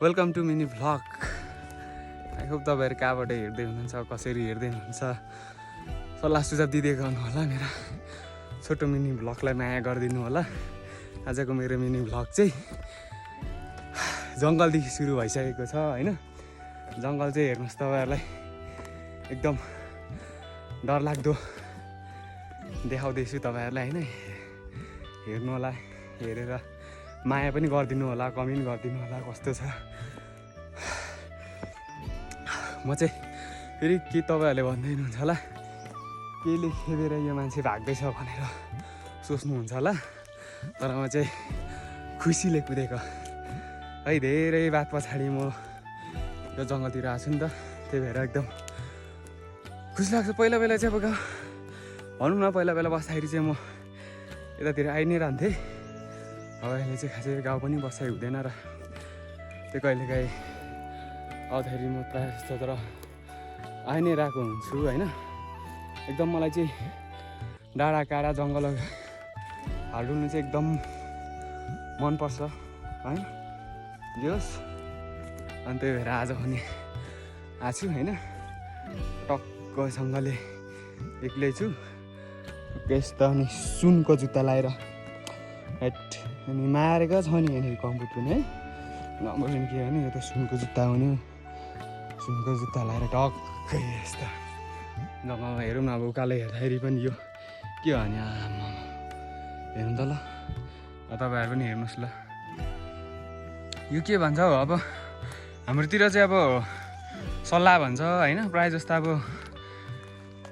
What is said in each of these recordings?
Welcome to mini vlog. I hope तपाईँहरू कहाँबाट हेर्दै हुनुहुन्छ, कसरी हेर्दै हुनुहुन्छ, सल्लाह सुझाव दिँदै गर्नु होला। मेरो छोटो मिनी भ्लगलाई माया गरिदिनु होला। आजको मेरो मिनी भ्लग चाहिँ जङ्गलदेखि सुरु भइसकेको छ होइन। जङ्गल चाहिँ हेर्नुहोस् तपाईँहरूलाई एकदम डरलाग्दो देखाउँदैछु तपाईँहरूलाई होइन। हेर्नु होला, हेरेर माया पनि गरिदिनु होला, कमेन्ट गरिदिनु होला कस्तो छ। म चाहिँ फेरि के तपाईँहरूले भन्दै हुनुहुन्छ होला, केले खेदेर यो मान्छे भाग्दैछ भनेर सोच्नुहुन्छ होला। तर म चाहिँ खुसीले कुदेको है। धेरै बात पछाडि म यो जङ्गलतिर आएको छु नि त, त्यही भएर एकदम खुसी लाग्छ। पहिला चाहिँ अब भनौँ न, पहिला बस्दाखेरि चाहिँ म यतातिर आइ नै रहन्थेँ। अब अहिले चाहिँ खासै गाउँ पनि बसाइ हुँदैन र त्यो कहिलेकाहीँ आउँदाखेरि म प्रायः जस्तो तर आइ नै रहेको हुन्छु होइन। एकदम मलाई चाहिँ डाँडा काँडा जङ्गल हाल्नु चाहिँ एकदम मनपर्छ होइन। जे होस्, अनि त्यही भएर आज पनि आएको छु होइन। टक्कसँगले एक्लै छु। यस्तो अनि सुनको जुत्ता लगाएर हेट अनि मारेको छ नि यहाँनिर कम्पुटरले है। नम्बर पनि के भने यो त सुनको जुत्ता हुने, सुनको जुत्ता लगाएर टक्कै यस्तो जङ्गलमा हेरौँ न। अब उकालो हेर्दाखेरि पनि यो के हो भने आमा हेर्नु त ल, तपाईँहरू पनि हेर्नुहोस् ल। यो के भन्छ हो, अब हाम्रोतिर चाहिँ अब सल्लाह भन्छ होइन। प्रायः जस्तो अब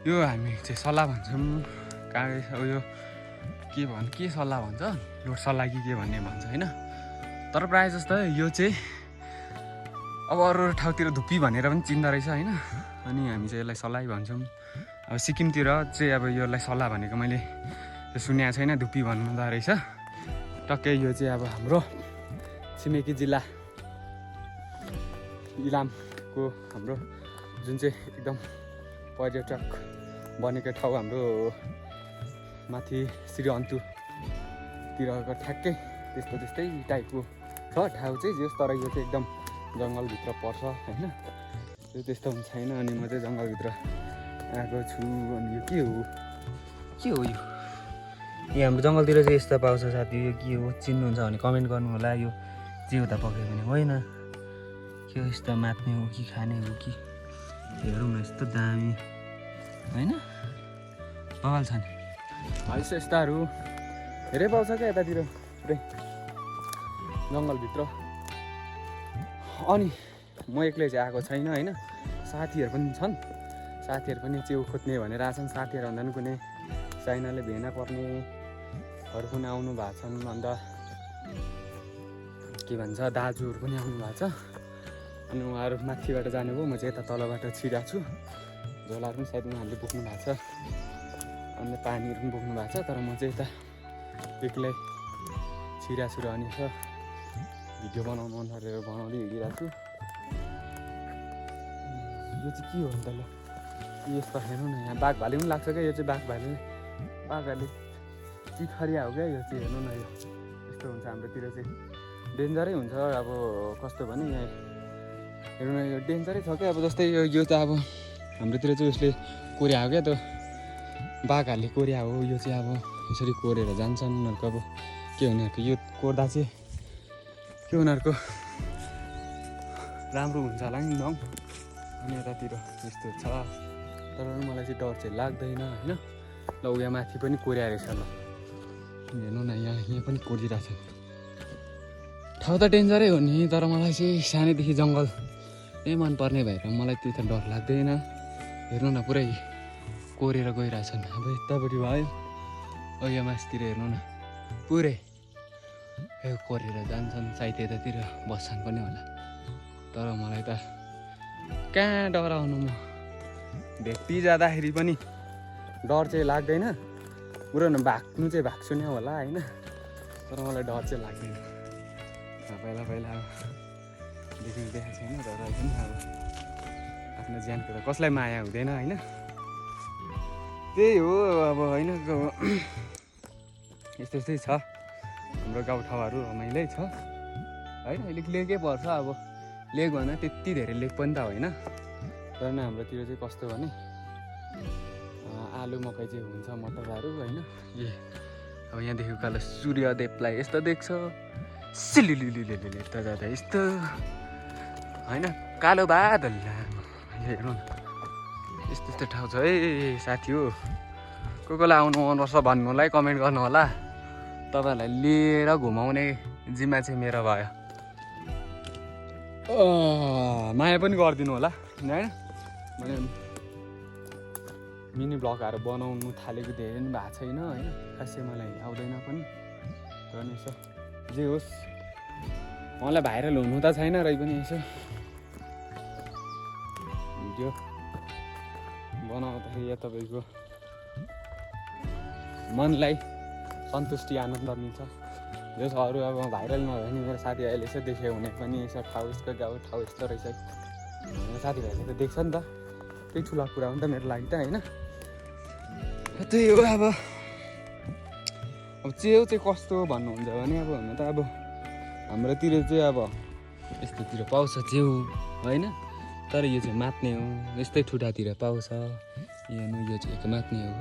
यो हामी चाहिँ सल्लाह भन्छौँ। कहाँ यो के सल्लाह भन्छ, लोट सल्लाह के भन्ने भन्छ होइन। तर प्रायः जस्तो यो चाहिँ अब अरू ठाउँतिर धुप्पी भनेर पनि चिन्दा रहेछ होइन। अनि हामी चाहिँ यसलाई सल्लाह भन्छौँ। अब सिक्किमतिर चाहिँ अब यसलाई सल्लाह भनेको मैले त्यो सुनेको छैन, धुप्पी भन्दा रहेछ। टक्कै यो चाहिँ अब हाम्रो छिमेकी जिल्ला इलामको हाम्रो जुन चाहिँ एकदम पर्यटक बनेको ठाउँ हाम्रो माथि श्री अन्तुतिरको ठ्याक्कै त्यस्तै टाइपको छ ठाउँ चाहिँ। जस तर यो चाहिँ एकदम जङ्गलभित्र पर्छ होइन। त्यो त्यस्तो पनि छैन। अनि म चाहिँ जङ्गलभित्र आएको छु। अनि यो के हो यो हाम्रो जङ्गलतिर चाहिँ यस्तो पाउँछ साथी। यो के हो चिन्नुहुन्छ भने कमेन्ट गर्नु होला। यो चिउता पक्यो भने होइन, के हो यस्तो मात्ने हो कि खाने हो कि हेरौँ न। यस्तो दामी होइन, बवाल छ नि। यस्ताहरू धेरै पाउँछ क्या यतातिर पुरै जङ्गलभित्र। अनि म एक्लै चाहिँ आएको छैन होइन, साथीहरू पनि छन्। साथीहरू पनि च्याउ खोज्ने भनेर आएछन्। साथीहरू भन्दा पनि कुनै चाइनाले भेना पर्नेहरू पनि आउनु भएको छन्। अन्त के भन्छ दाजुहरू पनि आउनु भएको छ। अनि उहाँहरू माथिबाट जानुभयो, म चाहिँ यता तलबाट छिराएको छु। झोलाहरू पनि सायद उहाँहरूले बोक्नु भएको छ, अन्त पानीहरू पनि बोक्नु भएको छ। तर म चाहिँ यता एक्लै छिराएको छु र अनि भिडियो बनाउनु मन परेर बनाउँदै हिँडिरहेको छु। यो चाहिँ के हो नि त ल, यस्तो हेर्नु न। यहाँ बाघ भालु पनि लाग्छ क्या। यो चाहिँ बाघहरूले चिखरिया हो क्या यो चाहिँ। हेर्नु न, यो यस्तो हुन्छ हाम्रोतिर चाहिँ डेन्जरै हुन्छ। अब कस्तो भने यहाँ हेर्नु न, यो डेन्जरै छ क्या। अब जस्तै यो त अब हाम्रोतिर चाहिँ उसले कोर्या हो क्या, त्यो बाघहरूले कोर्या हो। यो चाहिँ अब यसरी कोरेर जान्छन् उनीहरूको। अब के उनीहरूको यो कोर्दा चाहिँ के उनीहरूको राम्रो हुन्छ होला नि न। अनि यतातिर यस्तो छ। तर मलाई चाहिँ डर चाहिँ लाग्दैन होइन। ल उयो माथि पनि कोर्या रहेछ। ल हेर्नु न, यहाँ पनि कोरिरहेको छ। ठाउँ त डेन्जरै हो नि, तर मलाई चाहिँ सानैदेखि जङ्गल नै मनपर्ने भएर मलाई त्यति डर लाग्दैन। हेर्नु न, पुरै कोरेर गइरहेछन्। अब यतापट्टि भयो, यो मासतिर हेर्नु न, पुरै यो कोरेर जान्छन्। सायद यतातिर बस्छन् पनि होला। तर मलाई त कहाँ डराउनु, म भेट्टी जाँदाखेरि पनि डर चाहिँ लाग्दैन। पुरो न भाग्नु चाहिँ भाग्छु नि होला होइन, तर मलाई डर चाहिँ लाग्दैन। पहिला देखाएको छैन, तर पनि अब आफ्नो ज्यानको त कसलाई माया हुँदैन होइन। त्यही हो अब होइन। यस्तै छ हाम्रो गाउँठाउँहरू, रमाइलै छ होइन। अलिक लेकै पर्छ अब लेक भन त्यति धेरै लेक पनि त होइन तर न हाम्रोतिर चाहिँ कस्तो भने आलु मकै चाहिँ हुन्छ मटरहरू होइन अब यहाँदेखि उकालो सूर्यदेवलाई यस्तो देख्छ सिलिलिलिले यता जाँदा यस्तो होइन कालो बादल हेर्नु यस्तो यस्तो ठाउँ छ है साथी हो कोही आउनु मनपर्छ भन्नुलाई कमेन्ट गर्नु होला तपाईँहरूलाई लिएर घुमाउने जिम्मा चाहिँ मेरो भयो माया पनि गरिदिनु होला होइन मैले मिनी ब्लगहरू बनाउनु थालेको धेरै पनि भएको छैन होइन खासै मलाई आउँदैन पनि तर यसो जे होस् मलाई भाइरल हुनु त छैन रही पनि यसो भिडियो बनाउँदाखेरि या तपाईँको मनलाई सन्तुष्टि आनन्द मिल्छ जस अरू अब भाइरल नभए नि मेरो साथीभाइले यसो देख्यो भने पनि यसो ठाउँ यसको गाउँ ठाउँ यस्तो रहेछ साथीभाइले त देख्छ नि त त्यही ठुलो कुरा हो नि त मेरो लागि त होइन त्यही हो अब च्याउ चाहिँ कस्तो भन्नुहुन्छ भने अब हुन त अब हाम्रोतिर चाहिँ अब यस्तोतिर पाउँछ च्याउ होइन तर यो चाहिँ मात्ने हो यस्तै ठुटातिर पाउँछ यो चाहिँ मात्ने हो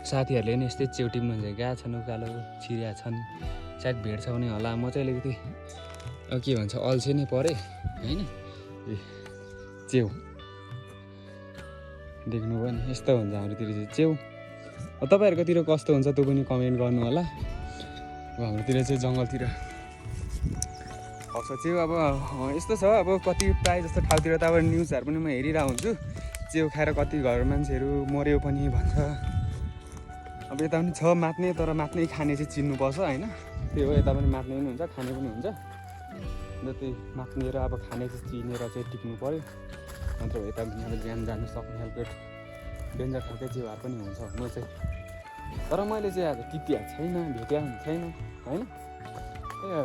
साथीहरूले नि यस्तै च्याउ टिप्नुहुन्छ गएको छन् उकालो छिर्या छन् सायद भेट्छ भने होला म चाहिँ अलिकति अब के भन्छ अल्छे नै परेँ होइन ए च्याउ देख्नुभयो नि यस्तो हुन्छ हाम्रोतिर चाहिँ च्याउ तपाईँहरूकोतिर कस्तो हुन्छ त्यो पनि कमेन्ट गर्नु होला अब हाम्रोतिर चाहिँ जङ्गलतिर पाउँछ च्याउ अब यस्तो छ अब कति प्रायः जस्तो ठाउँतिर त अब न्युजहरू पनि म हेरिरहेको हुन्छु च्याउ खाएर कति घर मान्छेहरू मऱ्यो पनि भन्छ अब यता पनि छ मात्ने तर मात्नै खाने चाहिँ चिन्नुपर्छ होइन त्यही हो यता पनि मात्ने पनि हुन्छ खाने पनि हुन्छ अन्त त्यही मात्ने र अब खाने चाहिँ चिनेर चाहिँ टिप्नु पऱ्यो नत्र यता पनि अब ज्यान जानु सक्ने खालको डेन्जर खालको च्याउहरू पनि हुन्छ हुनु चाहिँ तर मैले चाहिँ आज टिपिएको छैन भेट्या पनि छैन होइन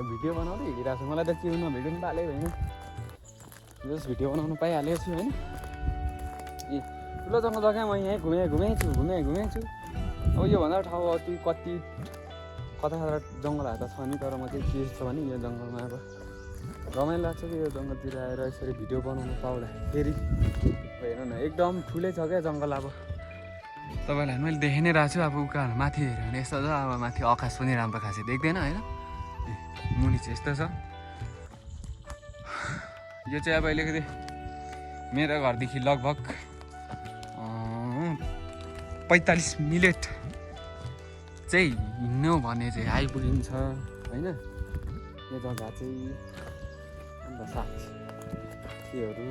भिडियो बनाउँदै हिँडिरहेको छु मलाई त च्याउ नभेट्नु पनि पाले होइन जस भिडियो बनाउनु पाइहालेको छु होइन ए ठुलो जग्गा जग्गा म यहीँ घुमेको छु अब योभन्दा ठाउँ कति कता जङ्गलहरू त छ नि तर म चाहिँ के छ भने यो जङ्गलमा अब रमाइलो लाग्छ कि यो जङ्गलतिर आएर यसरी भिडियो बनाउनु पाउँदाखेरि हेर्नु न एकदम ठुलै छ क्या जङ्गल अब तपाईँलाई मैले देखि नै रहेको छु अब उकालो माथि हेऱ्यो भने यस्तो छ अब माथि आकाश पनि राम्रो खासै देख्दैन होइन मुनि चाहिँ यस्तो छ यो चाहिँ अब अहिलेको मेरो घरदेखि लगभग 45 मिनट चाहिँ हिँड्नु भने चाहिँ आइपुगिन्छ होइन यो जग्गा चाहिँ अन्त साथीहरू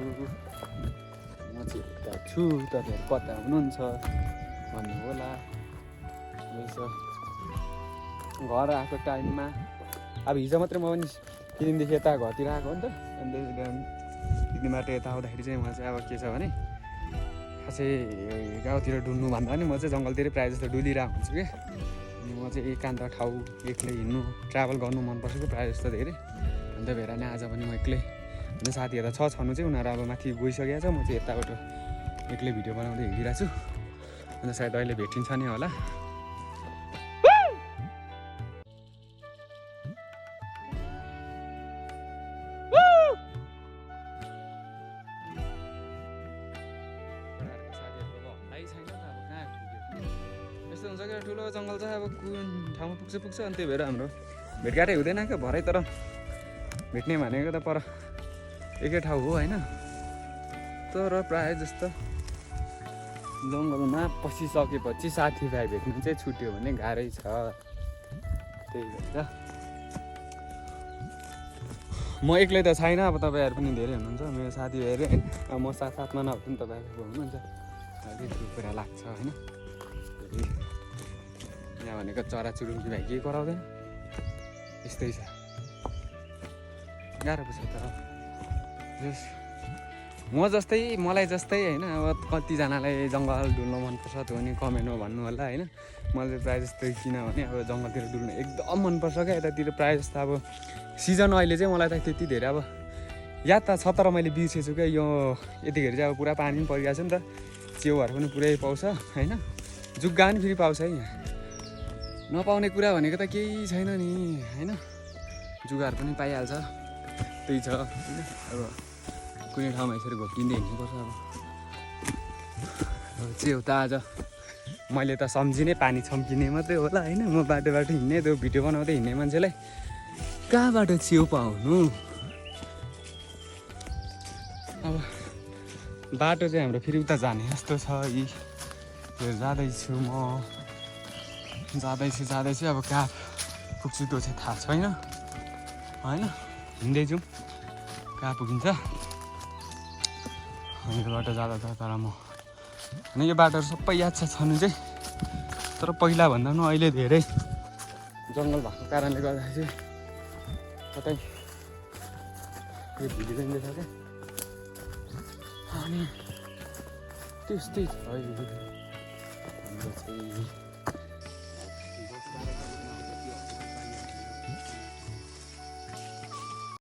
म चाहिँ यता छु तपाईँहरू कता हुनुहुन्छ भन्नु होला यसो घर आएको टाइममा अब हिजो मात्रै म पनि दिनदेखि यता घरतिर आएको हो नि त अन्त दिनबाट यता आउँदाखेरि चाहिँ म चाहिँ अब के छ भने खासै गाउँतिर डुल्नुभन्दा पनि म चाहिँ जङ्गलतिरै प्रायः जस्तो डुलिरहेको हुन्छु कि अनि म चाहिँ एकान्त ठाउँ एक्लै हिँड्नु ट्राभल गर्नु मनपर्छ कि प्रायः जस्तो धेरै अन्त भएर नै आज पनि म एक्लै अन्त साथीहरू त छनु चाहिँ उनीहरू अब माथि गइसकेको छ म चाहिँ यताबाट एक्लै भिडियो बनाउँदै हिँडिरहेको छु अन्त सायद अहिले भेटिन्छ नि होला यस्तो हुन्छ क्या ठुलो जङ्गल छ अब कुन ठाउँमा पुग्छ अनि त्यही भएर हाम्रो भेटघाटै हुँदैन क्या भरै तर भेट्ने भनेको त पर एकै ठाउँ हो होइन तर प्रायः जस्तो जङ्गलमा पसिसकेपछि साथीभाइ भेट्नु चाहिँ छुट्यो भने गाह्रै छ त्यही भएर म एक्लै त छैन अब तपाईँहरू पनि धेरै हुनुहुन्छ मेरो साथीभाइहरू होइन अब म साथमा नभए पनि तपाईँहरू हुनुहुन्छ अलिक ठुलो कुरा लाग्छ होइन यहाँ भनेको चराचुरुङ्गी भाइ केही कराउँदैन यस्तै छ गाह्रो पर्छ तर मलाई जस्तै होइन अब कतिजनालाई जङ्गल डुल्न मनपर्छ त्यो पनि कमेन्टमा भन्नु होला होइन मैले प्रायः जस्तो किनभने अब जङ्गलतिर डुल्न एकदम मनपर्छ क्या यतातिर प्रायः जस्तो अब सिजन अहिले चाहिँ मलाई त त्यति धेरै अब याद त छ तर मैले बिर्सेछु क्या यो यतिखेर चाहिँ अब पुरा पानी पनि परिरहेको छ नि त च्याउहरू पनि पुरै पाउँछ होइन जुग्गा पनि फेरि पाउँछ है यहाँ नपाउने कुरा भनेको त केही छैन नि होइन जुगाहरू पनि पाइहाल्छ त्यही छ होइन अब कुनै ठाउँमा यसरी घोकिँदै हिँड्नुपर्छ अब चाहिँ उता आज मैले त सम्झिने पानी छम्किने मात्रै होला होइन म बाटो हिँड्ने त्यो भिडियो बनाउँदै हिँड्ने मान्छेलाई कहाँबाट छेउ पाउनु अब बाटो चाहिँ हाम्रो फेरि उता जाने जस्तो छ यी जाँदैछु म जाँदैछु अब कहाँ पुग्छु त्यो चाहिँ थाहा छैन होइन हिँड्दै जाउँ कहाँ पुगिन्छ यो बाटो जाँदा त तर म अनि यो बाटोहरू सबै याद छ छनु चाहिँ तर पहिला भन्दा पनि अहिले धेरै जङ्गल भएको कारणले गर्दाखेरि चाहिँ कतै यो भुलिँदैछ क्या अनि त्यस्तै छ हाम्रो चाहिँ